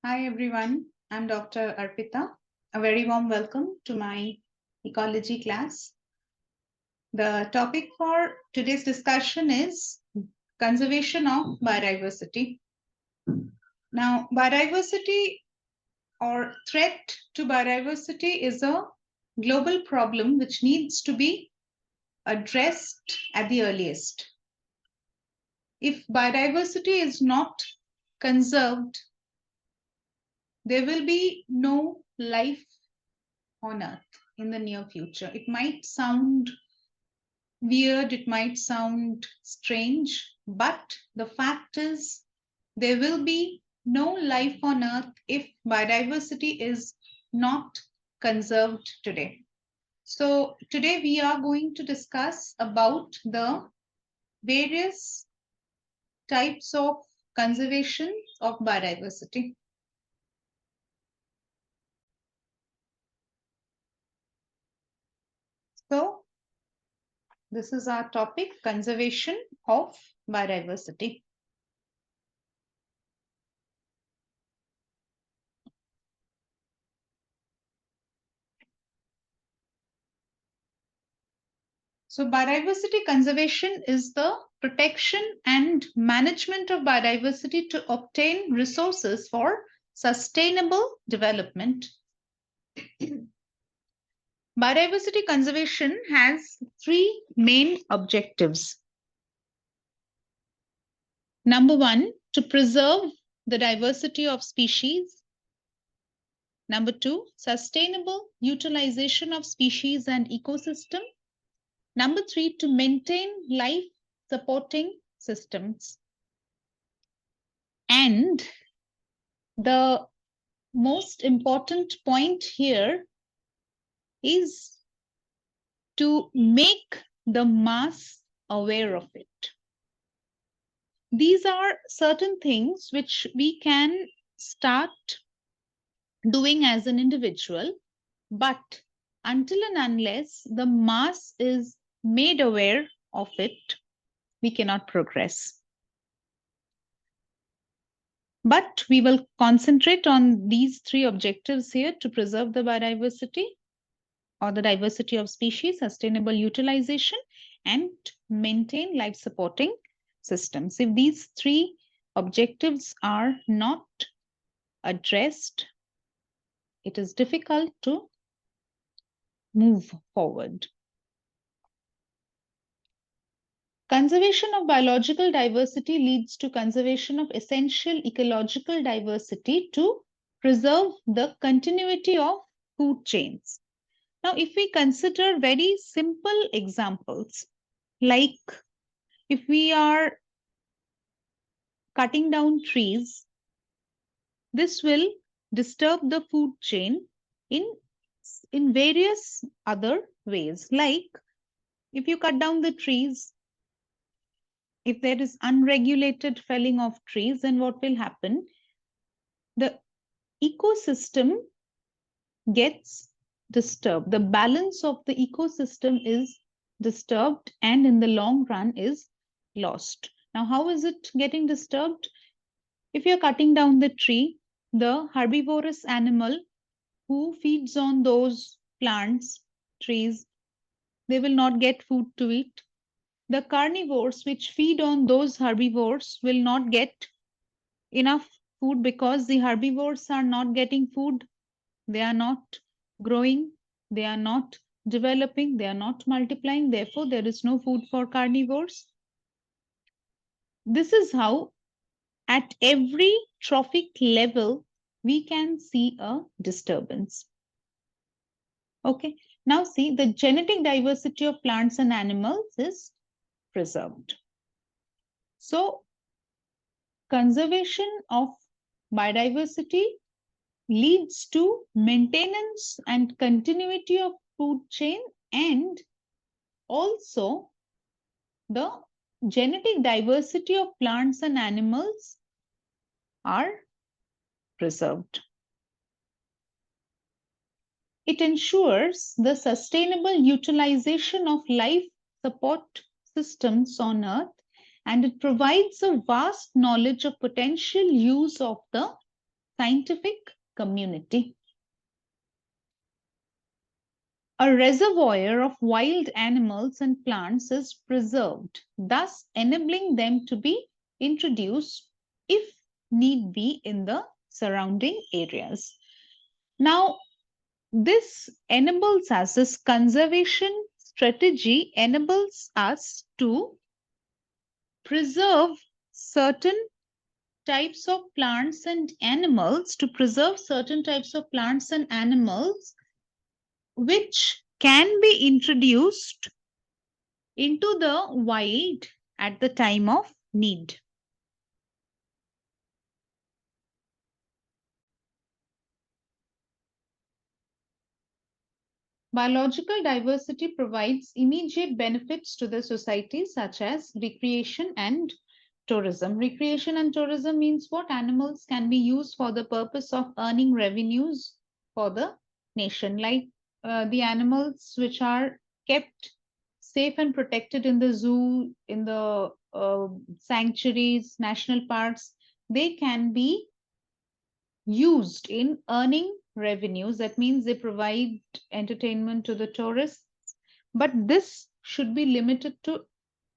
Hi everyone, I'm Dr. Arpita. A very warm welcome to my ecology class. The topic for today's discussion is conservation of biodiversity. Now, biodiversity or threat to biodiversity is a global problem which needs to be addressed at the earliest. If biodiversity is not conserved, there will be no life on Earth in the near future. It might sound weird, it might sound strange, but the fact is there will be no life on Earth if biodiversity is not conserved today. So today we are going to discuss about the various types of conservation of biodiversity. So this is our topic, conservation of biodiversity. So biodiversity conservation is the protection and management of biodiversity to obtain resources for sustainable development. Biodiversity conservation has three main objectives. Number one, to preserve the diversity of species. Number two, sustainable utilization of species and ecosystem. Number three, to maintain life supporting systems. And the most important point here is to make the mass aware of it. These are certain things which we can start doing as an individual, but until and unless the mass is made aware of it, we cannot progress. But we will concentrate on these three objectives here to preserve the biodiversity or the diversity of species, sustainable utilization, and maintain life supporting systems. If these three objectives are not addressed, it is difficult to move forward. Conservation of biological diversity leads to conservation of essential ecological diversity to preserve the continuity of food chains. Now, if we consider very simple examples, like if we are cutting down trees, this will disturb the food chain in various other ways. Like if you cut down the trees, if there is unregulated felling of trees, then what will happen? The ecosystem gets disturbed. The balance of the ecosystem is disturbed and in the long run is lost. Now, how is it getting disturbed? If you're cutting down the tree, the herbivorous animal who feeds on those plants, trees, they will not get food to eat. The carnivores which feed on those herbivores will not get enough food because the herbivores are not getting food. They are not growing. They are not developing. They are not multiplying. Therefore, there is no food for carnivores. This is how at every trophic level, we can see a disturbance. Okay, now see the genetic diversity of plants and animals is preserved. So, conservation of biodiversity leads to maintenance and continuity of food chain, and also the genetic diversity of plants and animals are preserved. It ensures the sustainable utilization of life support systems on Earth, and it provides a vast knowledge of potential use of the scientific community. A reservoir of wild animals and plants is preserved, thus enabling them to be introduced if need be in the surrounding areas. Now, this enables us, this conservation strategy enables us to preserve certain types of plants and animals, which can be introduced into the wild at the time of need. Biological diversity provides immediate benefits to the society, such as recreation and tourism. Recreation and tourism means what? Animals can be used for the purpose of earning revenues for the nation, like the animals which are kept safe and protected in the zoo, in the sanctuaries, national parks. They can be used in earning revenues. That means they provide entertainment to the tourists, but this should be limited to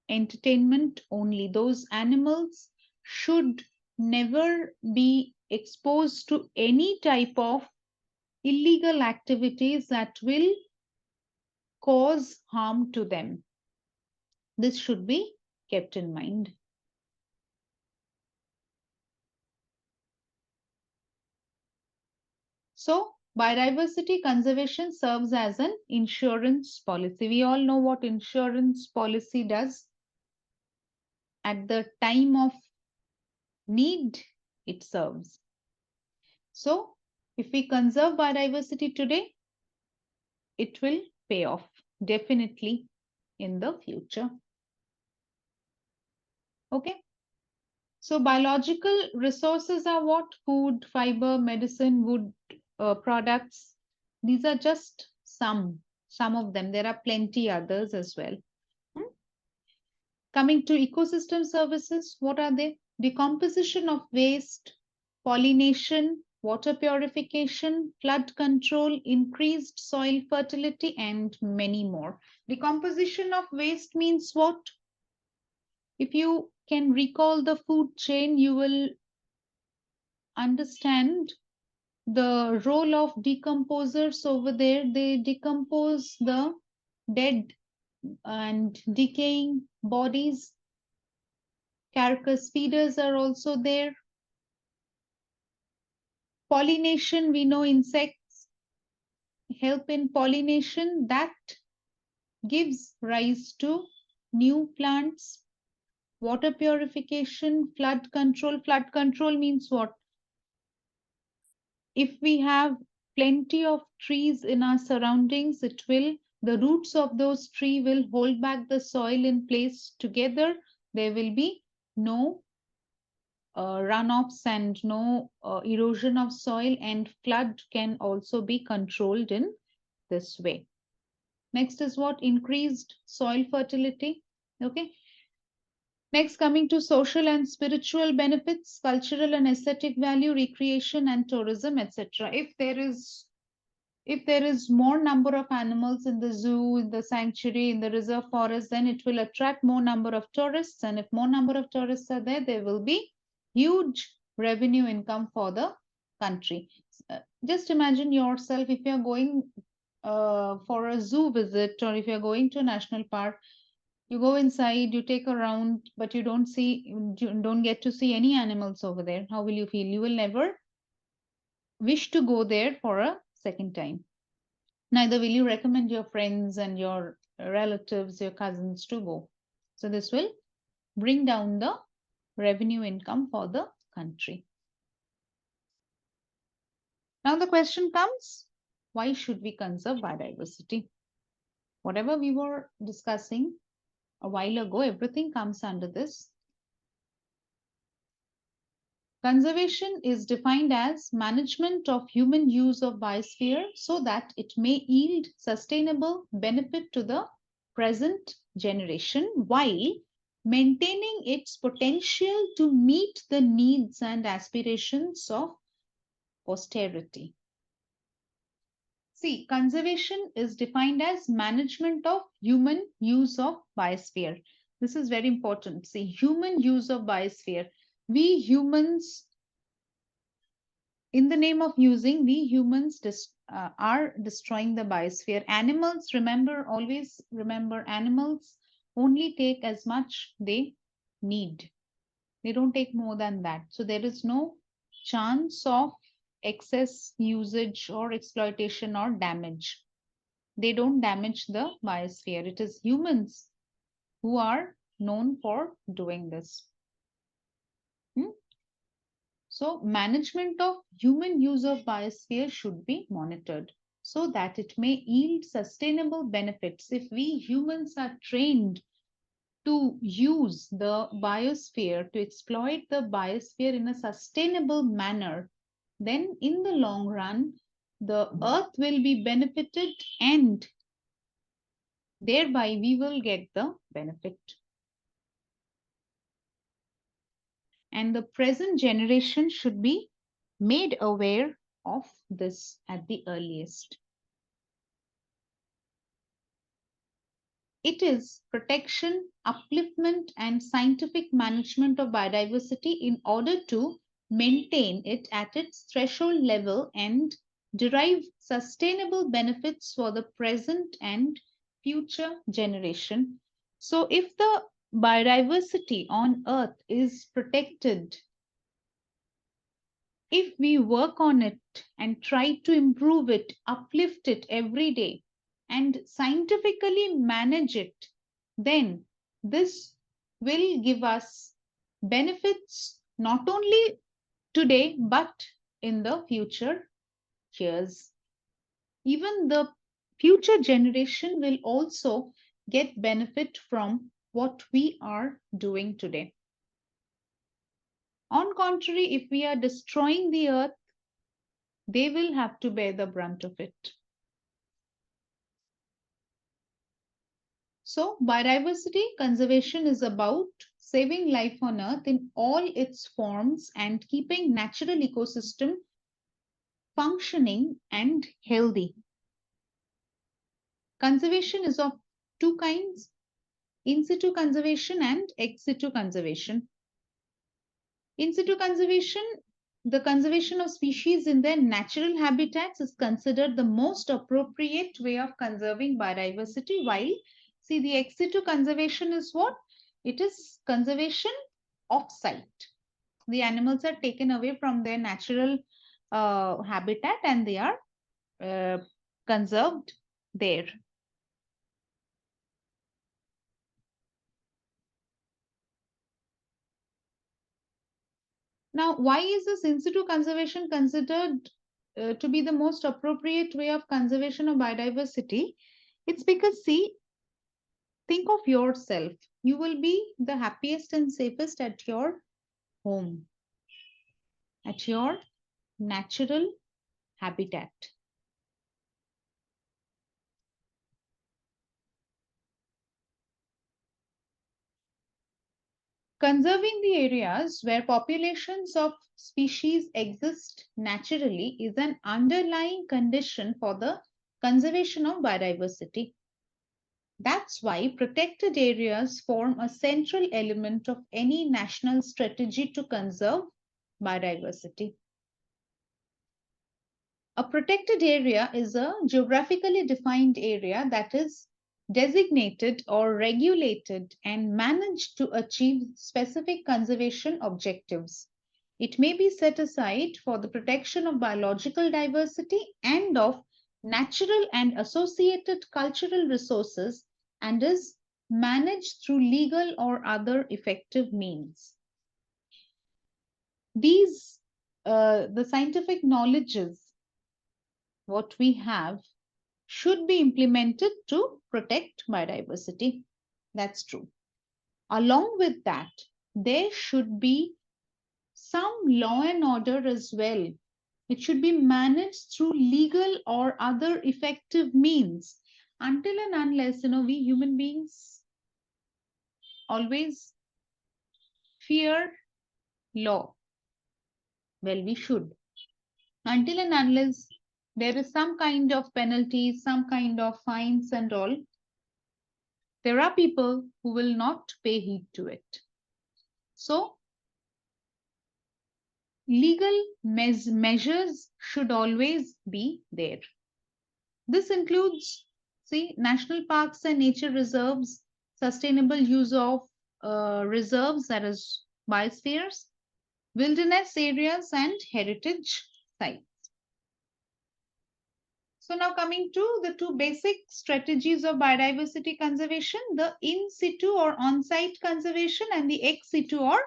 entertainment only. Those animals should never be exposed to any type of illegal activities that will cause harm to them. This should be kept in mind. So, biodiversity conservation serves as an insurance policy. We all know what insurance policy does. At the time of need, it serves. So, if we conserve biodiversity today, it will pay off definitely in the future. Okay. So, biological resources are what? Food, fiber, medicine, wood products. These are just some of them. There are plenty others as well. Coming to ecosystem services, what are they? Decomposition of waste, pollination, water purification, flood control, increased soil fertility, and many more. Decomposition of waste means what? If you can recall the food chain, you will understand the role of decomposers over there. They decompose the dead and decaying bodies. Carcass feeders are also there. Pollination, we know insects help in pollination. That gives rise to new plants. Water purification, flood control. Flood control means what? If we have plenty of trees in our surroundings, the roots of those trees will hold back the soil in place together. There will be no runoffs and no erosion of soil, and flood can also be controlled in this way. Next is what? Increased soil fertility. Okay. Next, coming to social and spiritual benefits, cultural and aesthetic value, recreation and tourism, etc. If there is more number of animals in the zoo, in the sanctuary, in the reserve forest, then it will attract more number of tourists. And if more number of tourists are there, there will be huge revenue income for the country. Just imagine yourself, if you're going for a zoo visit, or if you're going to a national park, you go inside, you take a round, but you don't get to see any animals over there. How will you feel? You will never wish to go there for a second time. Neither will you recommend your friends and your relatives, your cousins to go. So this will bring down the revenue income for the country. Now the question comes, why should we conserve biodiversity? Whatever we were discussing a while ago, everything comes under this. Conservation is defined as management of human use of biosphere so that it may yield sustainable benefit to the present generation while maintaining its potential to meet the needs and aspirations of posterity. See, conservation is defined as management of human use of biosphere. This is very important. See, human use of biosphere. We humans, in the name of using, we humans are destroying the biosphere. Animals, remember, always remember, animals only take as much they need. They don't take more than that. So there is no chance of excess usage or exploitation or damage. They don't damage the biosphere. It is humans who are known for doing this. Hmm? So management of human use of biosphere should be monitored so that it may yield sustainable benefits. If we humans are trained to use the biosphere, to exploit the biosphere in a sustainable manner, then in the long run, the earth will be benefited and thereby we will get the benefit. And the present generation should be made aware of this at the earliest. It is protection, upliftment, and scientific management of biodiversity in order to maintain it at its threshold level and derive sustainable benefits for the present and future generation. So, if the biodiversity on Earth is protected, if we work on it and try to improve it, uplift it every day, and scientifically manage it, then this will give us benefits not only today but in the future years. Even the future generation will also get benefit from what we are doing today. On contrary, if we are destroying the earth, they will have to bear the brunt of it. So, biodiversity conservation is about saving life on Earth in all its forms and keeping natural ecosystem functioning and healthy. Conservation is of two kinds: in situ conservation and ex situ conservation. In situ conservation, the conservation of species in their natural habitats is considered the most appropriate way of conserving biodiversity, while see the ex situ conservation is what? It is conservation off-site. The animals are taken away from their natural habitat and they are conserved there. Now, why is this in situ conservation considered to be the most appropriate way of conservation of biodiversity? It's because, see, think of yourself. You will be the happiest and safest at your home, at your natural habitat. Conserving the areas where populations of species exist naturally is an underlying condition for the conservation of biodiversity. That's why protected areas form a central element of any national strategy to conserve biodiversity. A protected area is a geographically defined area that is designated or regulated and managed to achieve specific conservation objectives. It may be set aside for the protection of biological diversity and of natural and associated cultural resources and is managed through legal or other effective means. These, the scientific knowledges, what we have, should be implemented to protect biodiversity. That's true. Along with that, there should be some law and order as well. It should be managed through legal or other effective means. Until and unless, we human beings always fear law. Well, we should. Until and unless there is some kind of penalties, some kind of fines and all, there are people who will not pay heed to it. So legal measures should always be there. This includes, see, national parks and nature reserves, sustainable use of reserves, that is biospheres, wilderness areas, and heritage sites. So now coming to the two basic strategies of biodiversity conservation, the in situ or on-site conservation and the ex situ or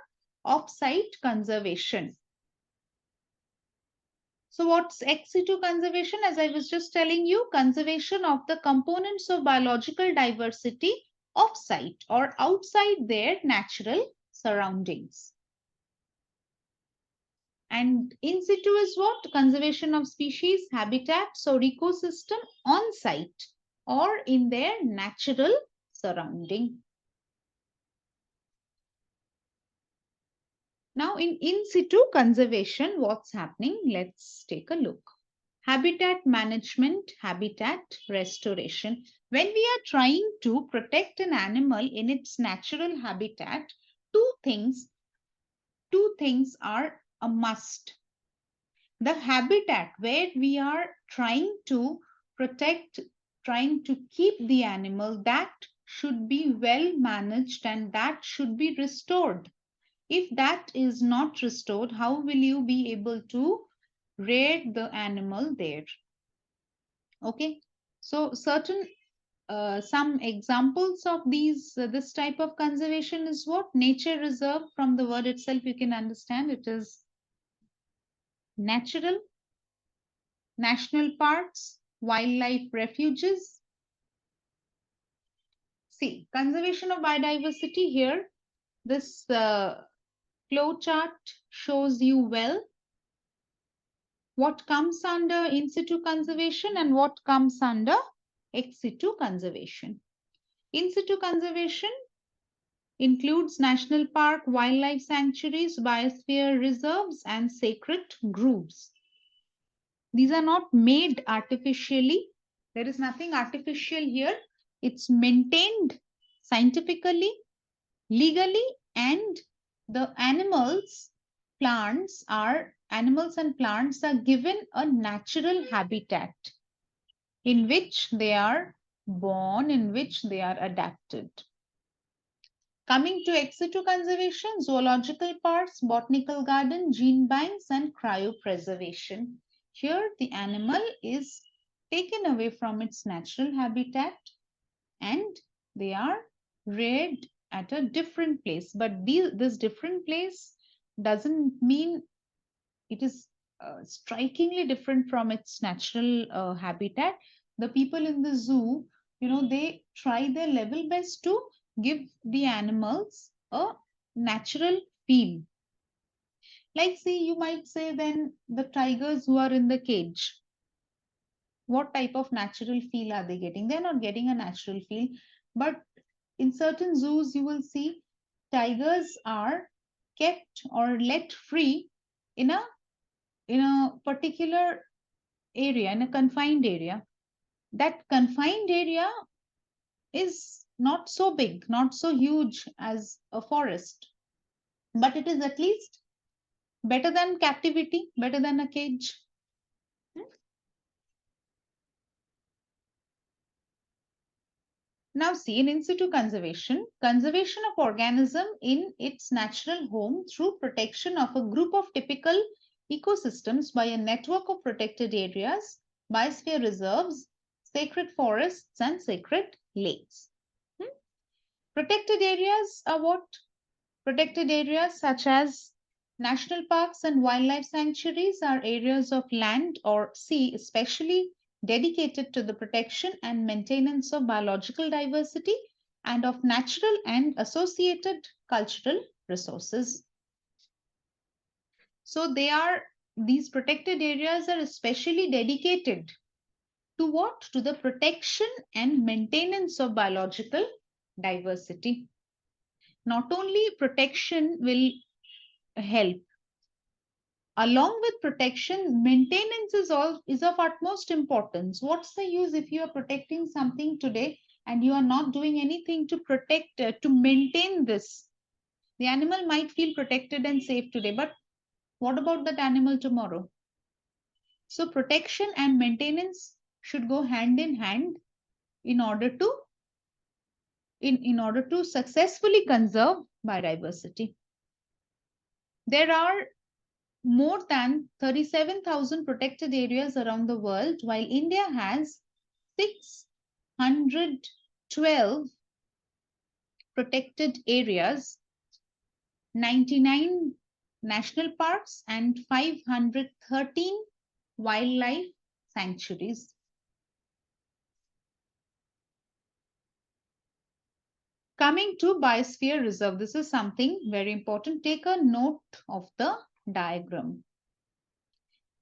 off-site conservation. So what's ex situ conservation? As I was just telling you, conservation of the components of biological diversity off-site or outside their natural surroundings. And in situ is what? Conservation of species, habitats or ecosystem on site or in their natural surrounding. Now in situ conservation, what's happening? Let's take a look. Habitat management, habitat restoration. When we are trying to protect an animal in its natural habitat, two things are a must. The habitat where we are trying to protect, trying to keep the animal, that should be well managed and that should be restored. If that is not restored, how will you be able to rear the animal there? Okay, so certain some examples of this type of conservation is what? Nature reserve. From the word itself you can understand it is natural. National parks, wildlife refuges. See, conservation of biodiversity here, this flow chart shows you well what comes under in situ conservation and what comes under ex situ conservation. In situ conservation includes national park, wildlife sanctuaries, biosphere reserves, and sacred groves. These are not made artificially. There is nothing artificial here. It's maintained scientifically, legally, and the animals and plants are given a natural habitat in which they are born, in which they are adapted. Coming to ex situ conservation, zoological parks, botanical garden, gene banks, and cryopreservation. Here, the animal is taken away from its natural habitat and they are reared at a different place. But this different place doesn't mean it is strikingly different from its natural habitat. The people in the zoo, they try their level best to give the animals a natural feel. Like, see, you might say then the tigers who are in the cage, what type of natural feel are they getting? They're not getting a natural feel. But in certain zoos, you will see tigers are kept or let free in a particular area, in a confined area. That confined area is not so big, not so huge as a forest, but it is at least better than captivity, better than a cage. Now see, in situ conservation, conservation of organism in its natural home through protection of a group of typical ecosystems by a network of protected areas, biosphere reserves, sacred forests, and sacred lakes. Protected areas are what? Protected areas such as national parks and wildlife sanctuaries are areas of land or sea, especially dedicated to the protection and maintenance of biological diversity and of natural and associated cultural resources. So these protected areas are especially dedicated to what? To the protection and maintenance of biological diversity. Not only protection will help, Along with protection, maintenance is of utmost importance. What's the use if you are protecting something today and you are not doing anything to protect, to maintain this? The animal might feel protected and safe today, but what about that animal tomorrow? So protection and maintenance should go hand in hand in order to in order to successfully conserve biodiversity. There are more than 37,000 protected areas around the world, while India has 612 protected areas, 99 national parks, and 513 wildlife sanctuaries. Coming to biosphere reserve, this is something very important. Take a note of the diagram.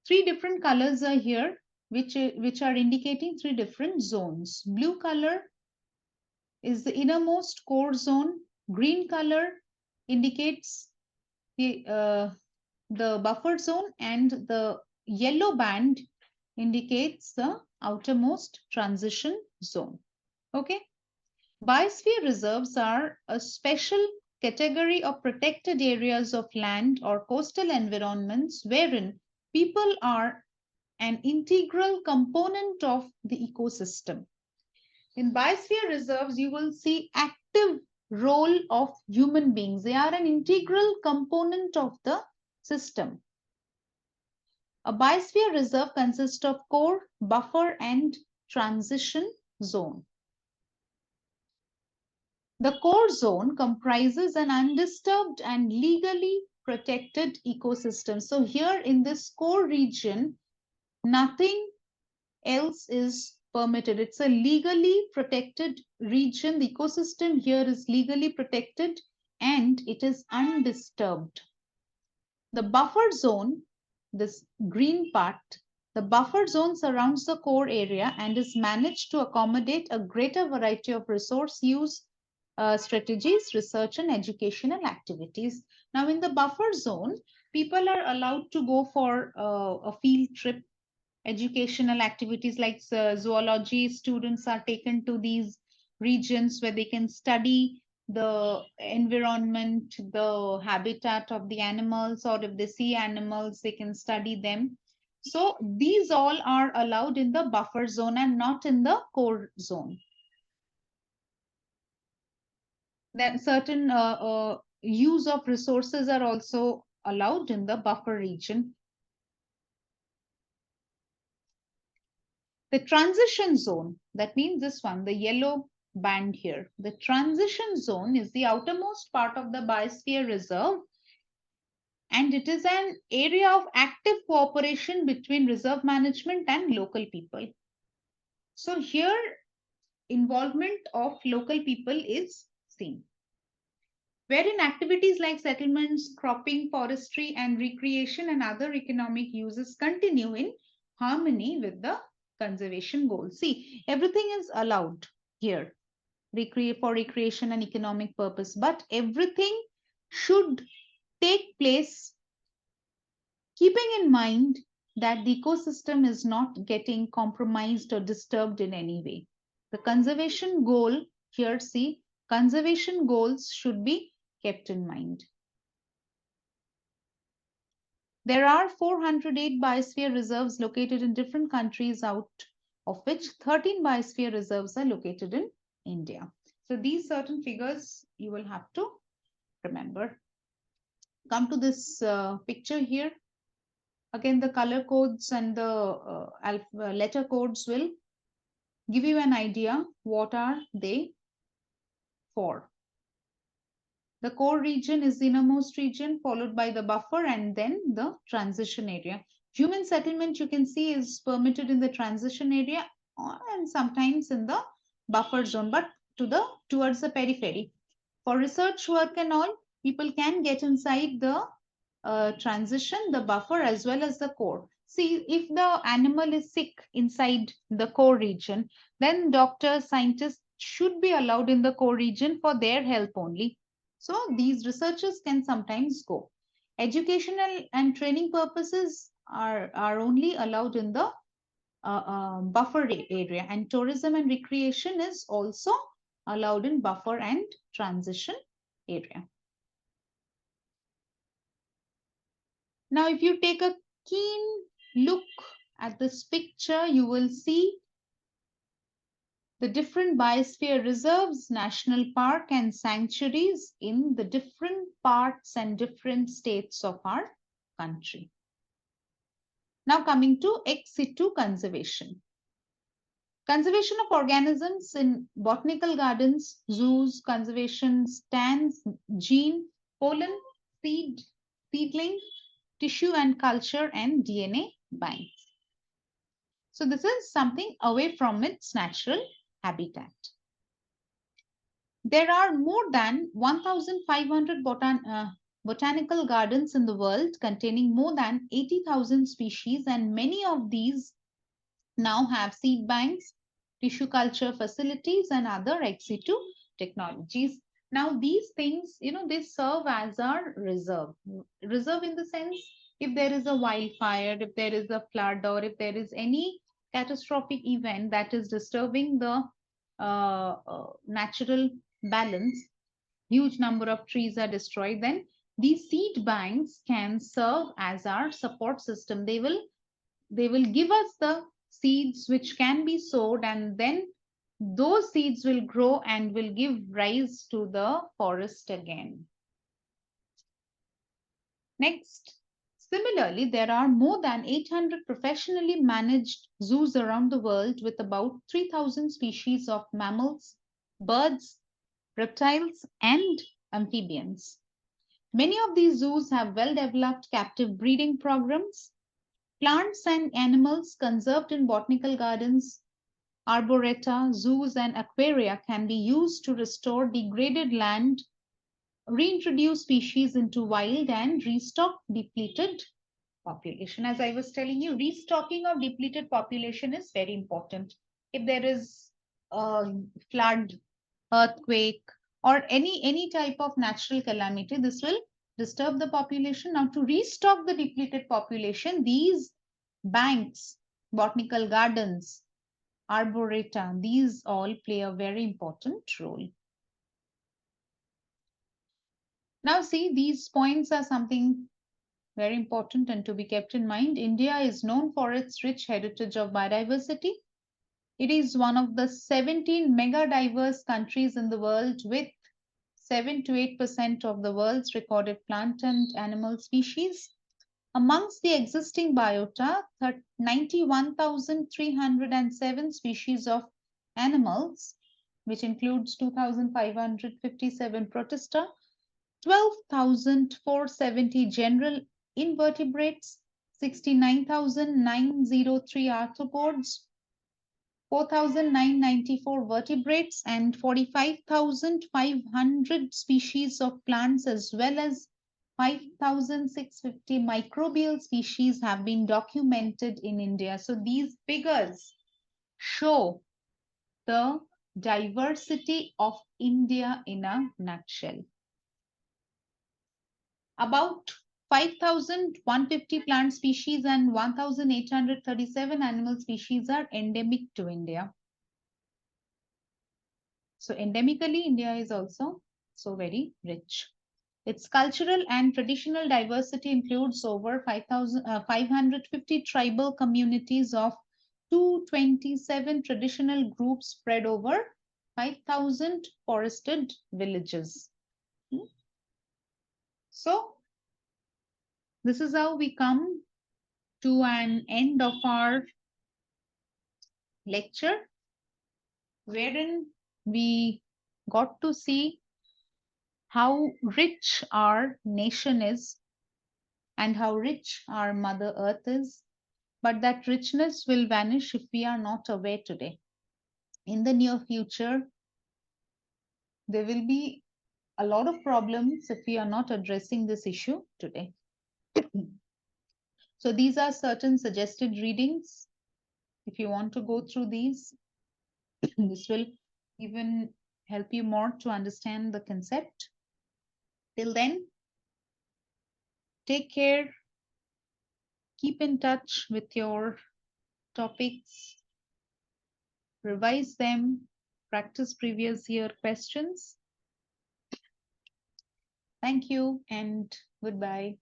Three different colors are here, which are indicating three different zones. Blue color is the innermost core zone. Green color indicates the buffer zone, and the yellow band indicates the outermost transition zone. Okay. Biosphere reserves are a special category of protected areas of land or coastal environments wherein people are an integral component of the ecosystem. In biosphere reserves, you will see active role of human beings. They are an integral component of the system. A biosphere reserve consists of core, buffer, and transition zone. The core zone comprises an undisturbed and legally protected ecosystem. So here in this core region, nothing else is permitted. It's a legally protected region. The ecosystem here is legally protected and it is undisturbed. The buffer zone, this green part, the buffer zone surrounds the core area and is managed to accommodate a greater variety of resource use strategies, research, and educational activities. Now, in the buffer zone, people are allowed to go for a field trip. Educational activities like zoology students are taken to these regions where they can study the environment, the habitat of the animals, or if they see animals, they can study them. So these all are allowed in the buffer zone and not in the core zone. Then certain use of resources are also allowed in the buffer region. The transition zone, that means this one, the yellow band here. The transition zone is the outermost part of the biosphere reserve, and it is an area of active cooperation between reserve management and local people. So here, involvement of local people is seen, wherein activities like settlements, cropping, forestry, and recreation and other economic uses continue in harmony with the conservation goals. See, everything is allowed here for recreation and economic purpose, but everything should take place keeping in mind that the ecosystem is not getting compromised or disturbed in any way. The conservation goal here, see, conservation goals should be kept in mind. There are 408 biosphere reserves located in different countries, out of which 13 biosphere reserves are located in India. So these certain figures you will have to remember. Come to this picture here. Again, the color codes and the letter codes will give you an idea what are they for. The core region is the innermost region, followed by the buffer and then the transition area. Human settlement, you can see, is permitted in the transition area and sometimes in the buffer zone, but towards the periphery. For research work and all, people can get inside the transition, the buffer, as well as the core. See, if the animal is sick inside the core region, then doctors, scientists should be allowed in the core region for their help only. So these researchers can sometimes go. Educational and training purposes are only allowed in the buffer area, and tourism and recreation is also allowed in buffer and transition area. Now, if you take a keen look at this picture, you will see the different biosphere reserves, national park and sanctuaries in the different parts and different states of our country. Now coming to ex situ conservation. Conservation of organisms in botanical gardens, zoos, conservation stands, gene, pollen, seedling, tissue and culture and DNA banks. So this is something away from its natural habitat. There are more than 1,500 botanical gardens in the world containing more than 80,000 species, and many of these now have seed banks, tissue culture facilities, and other ex situ technologies. Now, these things, they serve as our reserve. Reserve in the sense, if there is a wildfire, if there is a flood, or if there is any catastrophic event that is disturbing the natural balance, huge number of trees are destroyed, then these seed banks can serve as our support system. They will give us the seeds which can be sowed, and then those seeds will grow and will give rise to the forest again. Next, similarly, there are more than 800 professionally managed zoos around the world with about 3,000 species of mammals, birds, reptiles, and amphibians. Many of these zoos have well-developed captive breeding programs. Plants and animals conserved in botanical gardens, arboreta, zoos, and aquaria can be used to restore degraded land, reintroduce species into wild, and restock depleted population. As I was telling you, restocking of depleted population is very important. If there is a flood, earthquake, or any type of natural calamity, this will disturb the population. Now, to restock the depleted population, these banks, botanical gardens, arboreta, these all play a very important role. Now, see, these points are something very important and to be kept in mind. India is known for its rich heritage of biodiversity. It is one of the 17 mega diverse countries in the world with 7 to 8% of the world's recorded plant and animal species. Amongst the existing biota, 91,307 species of animals, which includes 2,557 protista, 12,470 general invertebrates, 69,903 arthropods, 4,994 vertebrates, and 45,500 species of plants, as well as 5,650 microbial species have been documented in India. So these figures show the diversity of India in a nutshell. About 5,150 plant species and 1,837 animal species are endemic to India. So endemically, India is also so very rich. Its cultural and traditional diversity includes over 550 tribal communities of 227 traditional groups spread over 5,000 forested villages. So this is how we come to an end of our lecture, wherein we got to see how rich our nation is and how rich our Mother Earth is. But that richness will vanish if we are not aware today. In the near future, there will be a lot of problems if we are not addressing this issue today. So these are certain suggested readings. If you want to go through these, this will even help you more to understand the concept. Till then, Take care. Keep in touch with your topics. Revise them. Practice previous year questions. Thank you and goodbye.